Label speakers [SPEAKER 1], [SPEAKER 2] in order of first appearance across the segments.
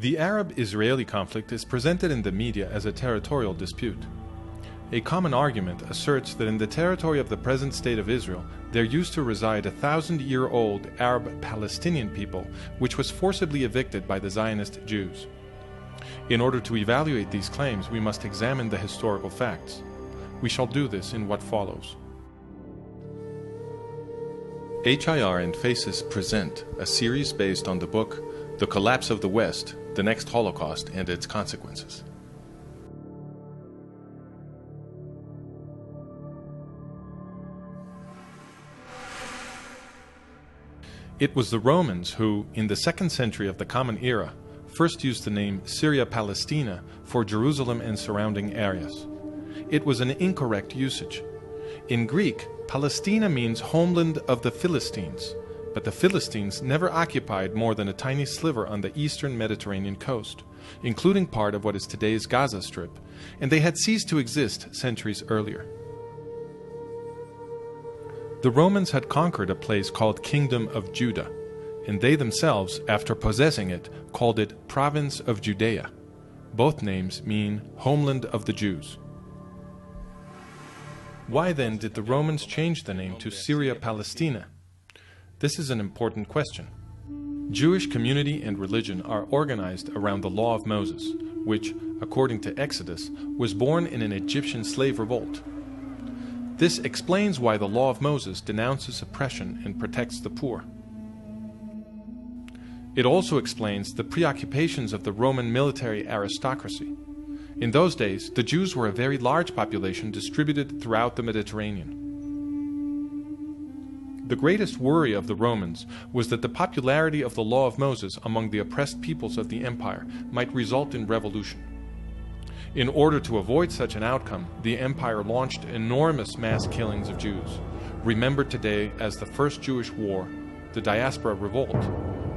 [SPEAKER 1] The Arab-Israeli conflict is presented in the media as a territorial dispute. A common argument asserts that in the territory of the present state of Israel, there used to reside a 1,000-year-old Arab Palestinian people, which was forcibly evicted by the Zionist Jews. In order to evaluate these claims, we must examine the historical facts. We shall do this in what follows. HIR and Faces present a series based on the book The Collapse of the West, the Next Holocaust and Its Consequences. It was the Romans who, in the 2nd century of the Common Era, first used the name Syria Palestina for Jerusalem and surrounding areas. It was an incorrect usage. In Greek, Palestina means homeland of the Philistines, but the Philistines never occupied more than a tiny sliver on the eastern Mediterranean coast, including part of what is today's Gaza Strip, and they had ceased to exist centuries earlier. The Romans had conquered a place called Kingdom of Judah, and they themselves, after possessing it, called it Province of Judea. Both names mean homeland of the Jews. Why then did the Romans change the name to Syria Palestina? This is an important question. Jewish community and religion are organized around the Law of Moses, which, according to Exodus, was born in an Egyptian slave revolt. This explains why the Law of Moses denounces oppression and protects the poor. It also explains the preoccupations of the Roman military aristocracy. In those days, the Jews were a very large population distributed throughout the Mediterranean. The greatest worry of the Romans was that the popularity of the Law of Moses among the oppressed peoples of the empire might result in revolution. In order to avoid such an outcome, the empire launched enormous mass killings of Jews, remembered today as the First Jewish War, the Diaspora Revolt,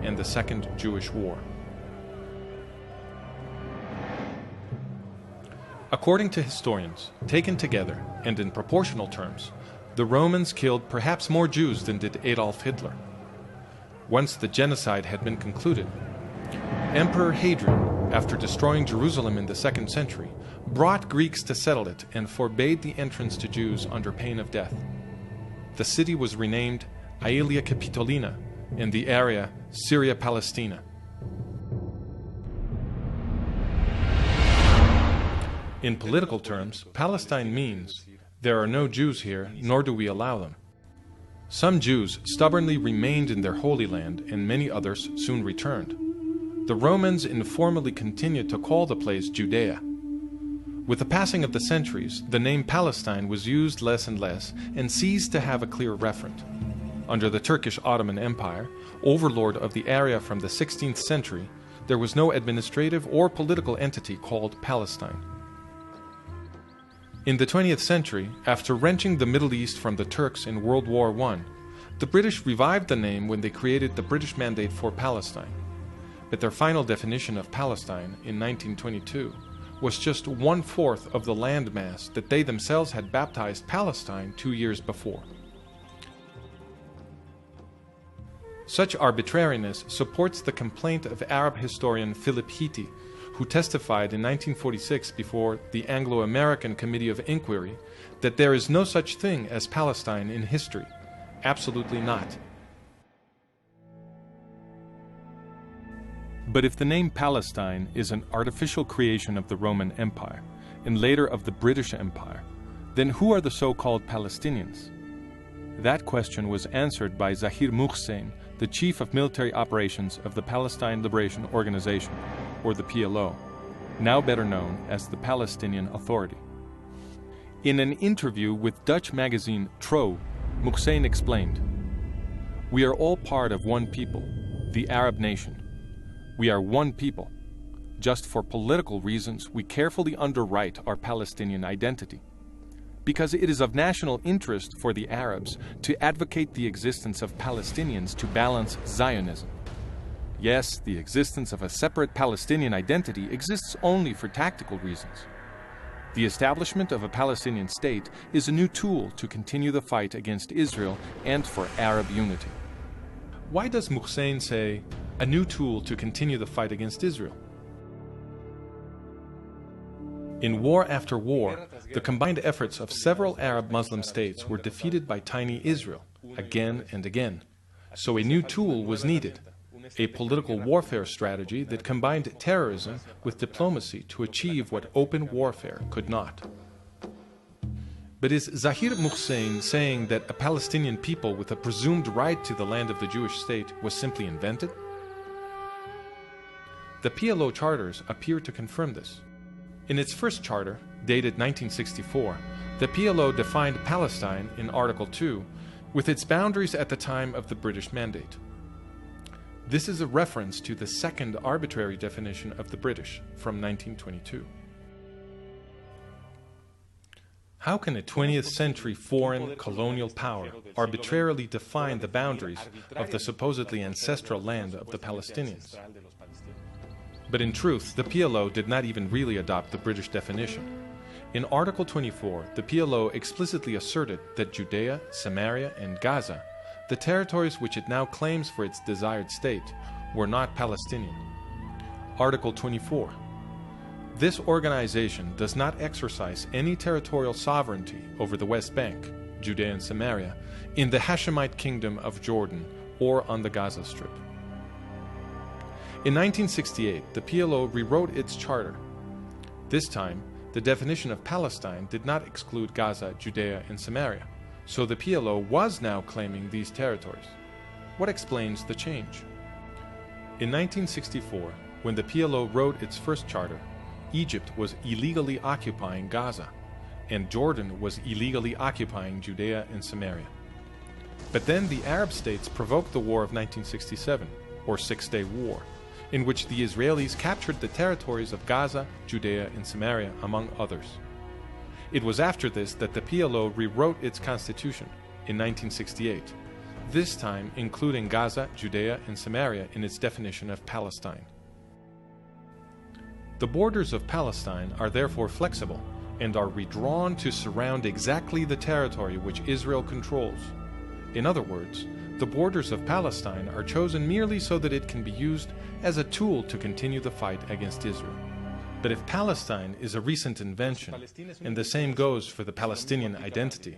[SPEAKER 1] and the Second Jewish War. According to historians, taken together and in proportional terms, the Romans killed perhaps more Jews than did Adolf Hitler. Once the genocide had been concluded, Emperor Hadrian, after destroying Jerusalem in the 2nd century, brought Greeks to settle it and forbade the entrance to Jews under pain of death. The city was renamed Aelia Capitolina, and the area Syria Palestina. In political terms, Palestine means there are no Jews here, nor do we allow them. Some Jews stubbornly remained in their Holy Land, and many others soon returned. The Romans informally continued to call the place Judea. With the passing of the centuries, the name Palestine was used less and less and ceased to have a clear referent. Under the Turkish Ottoman Empire, overlord of the area from the 16th century, there was no administrative or political entity called Palestine. In the 20th century, after wrenching the Middle East from the Turks in World War I, the British revived the name when they created the British Mandate for Palestine. But their final definition of Palestine in 1922 was just 1/4 of the landmass that they themselves had baptized Palestine 2 years before. Such arbitrariness supports the complaint of Arab historian Philip Hitti, who testified in 1946 before the Anglo-American Committee of Inquiry that there is no such thing as Palestine in history. Absolutely not. But if the name Palestine is an artificial creation of the Roman Empire, and later of the British Empire, then who are the so-called Palestinians? That question was answered by Zahir Muhsin, the Chief of Military Operations of the Palestine Liberation Organization, or the PLO, now better known as the Palestinian Authority. In an interview with Dutch magazine Trouw, Muhsin explained, "We are all part of one people, the Arab nation. We are one people. Just for political reasons, we carefully underwrite our Palestinian identity. Because it is of national interest for the Arabs to advocate the existence of Palestinians to balance Zionism. Yes, the existence of a separate Palestinian identity exists only for tactical reasons. The establishment of a Palestinian state is a new tool to continue the fight against Israel and for Arab unity." Why does Muhsin say, a new tool to continue the fight against Israel? In war after war, the combined efforts of several Arab Muslim states were defeated by tiny Israel, again and again. So a new tool was needed, a political warfare strategy that combined terrorism with diplomacy to achieve what open warfare could not. But is Zahir Muhsin saying that a Palestinian people with a presumed right to the land of the Jewish state was simply invented? The PLO charters appear to confirm this. In its first charter, dated 1964, the PLO defined Palestine in Article 2 with its boundaries at the time of the British Mandate. This is a reference to the second arbitrary definition of the British from 1922. How can a 20th century foreign colonial power arbitrarily define the boundaries of the supposedly ancestral land of the Palestinians? But in truth, the PLO did not even really adopt the British definition. In Article 24, the PLO explicitly asserted that Judea, Samaria, and Gaza, the territories which it now claims for its desired state, were not Palestinian. Article 24. This organization does not exercise any territorial sovereignty over the West Bank, Judea and Samaria, in the Hashemite Kingdom of Jordan, or on the Gaza Strip. In 1968, the PLO rewrote its charter. This time, the definition of Palestine did not exclude Gaza, Judea, and Samaria, so the PLO was now claiming these territories. What explains the change? In 1964, when the PLO wrote its first charter, Egypt was illegally occupying Gaza, and Jordan was illegally occupying Judea and Samaria. But then the Arab states provoked the War of 1967, or Six-Day War, in which the Israelis captured the territories of Gaza, Judea, and Samaria, among others. It was after this that the PLO rewrote its constitution in 1968, this time including Gaza, Judea, and Samaria in its definition of Palestine. The borders of Palestine are therefore flexible and are redrawn to surround exactly the territory which Israel controls. In other words, the borders of Palestine are chosen merely so that it can be used as a tool to continue the fight against Israel. But if Palestine is a recent invention, and the same goes for the Palestinian identity,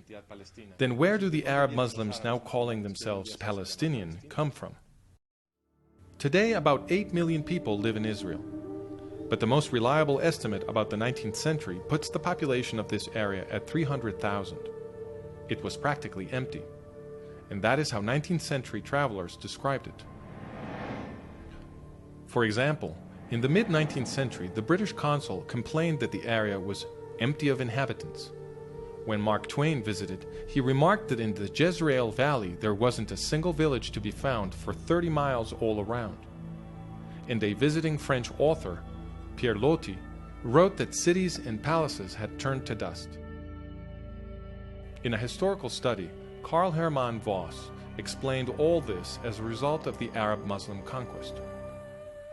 [SPEAKER 1] then where do the Arab Muslims now calling themselves Palestinian come from? Today, about 8 million people live in Israel. But the most reliable estimate about the 19th century puts the population of this area at 300,000. It was practically empty. And that is how 19th century travelers described it. For example, in the mid-19th century, the British consul complained that the area was empty of inhabitants. When Mark Twain visited, he remarked that in the Jezreel Valley there wasn't a single village to be found for 30 miles all around. And a visiting French author, Pierre Loti, wrote that cities and palaces had turned to dust. In a historical study, Karl Hermann Voss explained all this as a result of the Arab-Muslim conquest.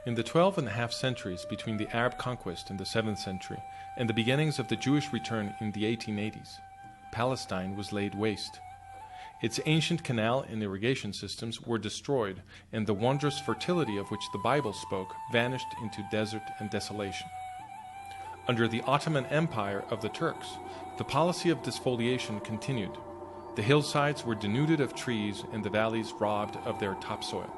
[SPEAKER 1] In the 12.5 centuries between the Arab conquest in the 7th century and the beginnings of the Jewish return in the 1880s, Palestine was laid waste. Its ancient canal and irrigation systems were destroyed, and the wondrous fertility of which the Bible spoke vanished into desert and desolation. Under the Ottoman Empire of the Turks, the policy of desfoliation continued. The hillsides were denuded of trees and the valleys robbed of their topsoil.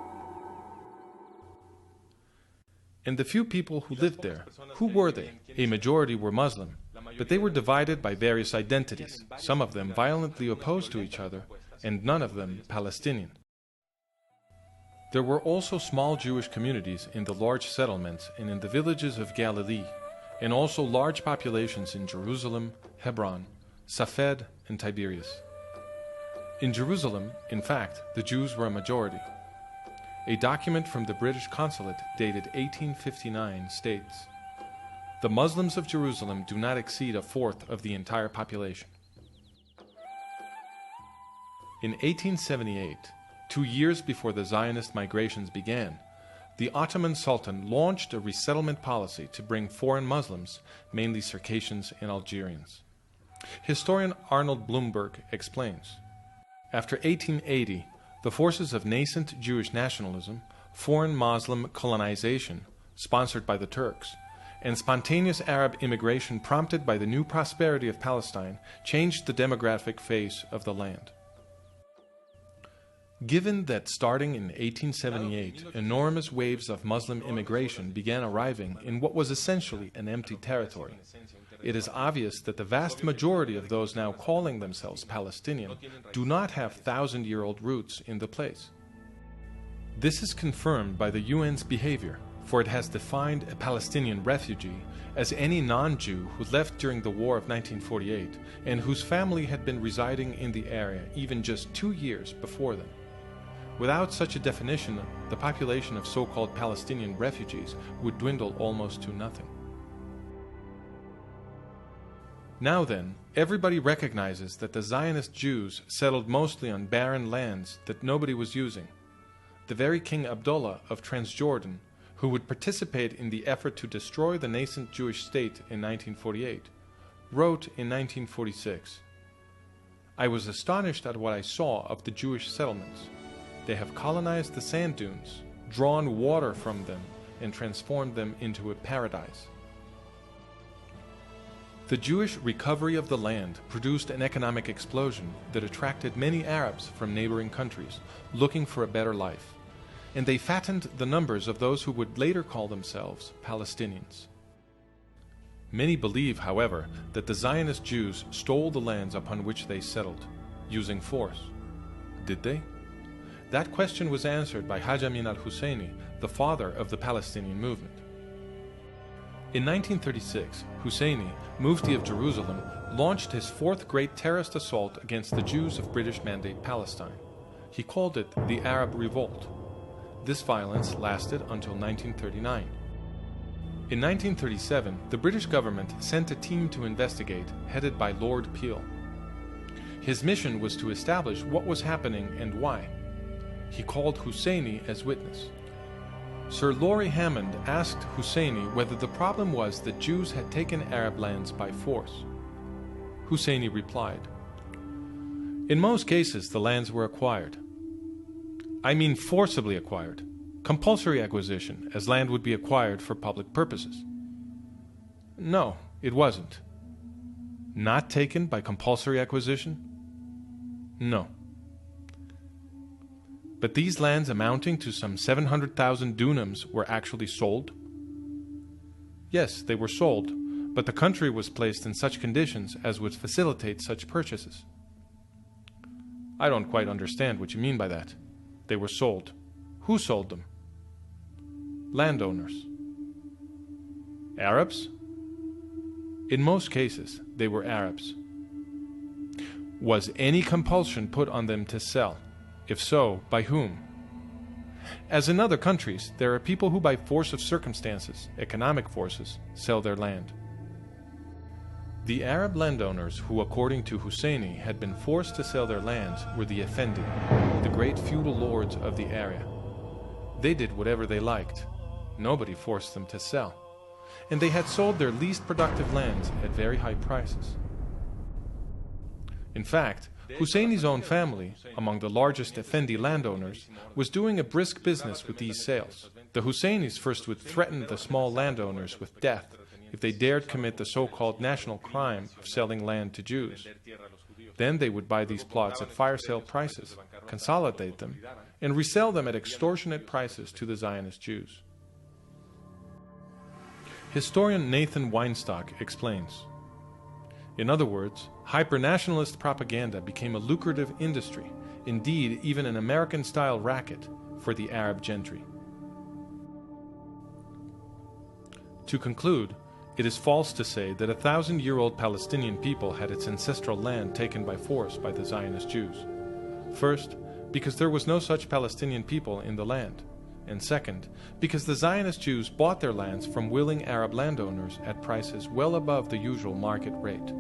[SPEAKER 1] And the few people who lived there, who were they? A majority were Muslim, but they were divided by various identities, some of them violently opposed to each other, and none of them Palestinian. There were also small Jewish communities in the large settlements and in the villages of Galilee, and also large populations in Jerusalem, Hebron, Safed, and Tiberias. In Jerusalem, in fact, the Jews were a majority. A document from the British consulate dated 1859 states, "The Muslims of Jerusalem do not exceed a fourth of the entire population." In 1878, 2 years before the Zionist migrations began, the Ottoman Sultan launched a resettlement policy to bring foreign Muslims, mainly Circassians and Algerians. Historian Arnold Blumberg explains, after 1880, the forces of nascent Jewish nationalism, foreign Muslim colonization, sponsored by the Turks, and spontaneous Arab immigration prompted by the new prosperity of Palestine changed the demographic face of the land. Given that starting in 1878, enormous waves of Muslim immigration began arriving in what was essentially an empty territory, it is obvious that the vast majority of those now calling themselves Palestinian do not have thousand-year-old roots in the place. This is confirmed by the UN's behavior, for it has defined a Palestinian refugee as any non-Jew who left during the War of 1948 and whose family had been residing in the area even just 2 years before them. Without such a definition, the population of so-called Palestinian refugees would dwindle almost to nothing. Now then, everybody recognizes that the Zionist Jews settled mostly on barren lands that nobody was using. The very King Abdullah of Transjordan, who would participate in the effort to destroy the nascent Jewish state in 1948, wrote in 1946, "I was astonished at what I saw of the Jewish settlements. They have colonized the sand dunes, drawn water from them, and transformed them into a paradise." The Jewish recovery of the land produced an economic explosion that attracted many Arabs from neighboring countries looking for a better life, and they fattened the numbers of those who would later call themselves Palestinians. Many believe, however, that the Zionist Jews stole the lands upon which they settled, using force. Did they? That question was answered by Haj Amin al-Husseini, the father of the Palestinian movement. In 1936, Husseini, Mufti of Jerusalem, launched his fourth great terrorist assault against the Jews of British Mandate Palestine. He called it the Arab Revolt. This violence lasted until 1939. In 1937, the British government sent a team to investigate, headed by Lord Peel. His mission was to establish what was happening and why. He called Husseini as witness. Sir Laurie Hammond asked Husseini whether the problem was that Jews had taken Arab lands by force. Husseini replied, "In most cases, the lands were acquired. I mean forcibly acquired. Compulsory acquisition, as land would be acquired for public purposes." "No, it wasn't." "Not taken by compulsory acquisition?" "No." "But these lands amounting to some 700,000 dunams were actually sold?" "Yes, they were sold, but the country was placed in such conditions as would facilitate such purchases." "I don't quite understand what you mean by that. They were sold. Who sold them?" "Landowners." "Arabs?" "In most cases, they were Arabs." "Was any compulsion put on them to sell? If so, by whom?" "As in other countries, there are people who by force of circumstances, economic forces, sell their land." The Arab landowners who, according to Husseini, had been forced to sell their lands were the Effendi, the great feudal lords of the area. They did whatever they liked. Nobody forced them to sell. And they had sold their least productive lands at very high prices. In fact, Husseini's own family, among the largest Effendi landowners, was doing a brisk business with these sales. The Husseinis first would threaten the small landowners with death if they dared commit the so-called national crime of selling land to Jews. Then they would buy these plots at fire sale prices, consolidate them, and resell them at extortionate prices to the Zionist Jews. Historian Nathan Weinstock explains, "In other words, hyper-nationalist propaganda became a lucrative industry, indeed even an American-style racket, for the Arab gentry." To conclude, it is false to say that a 1,000-year-old Palestinian people had its ancestral land taken by force by the Zionist Jews. First, because there was no such Palestinian people in the land, and second, because the Zionist Jews bought their lands from willing Arab landowners at prices well above the usual market rate.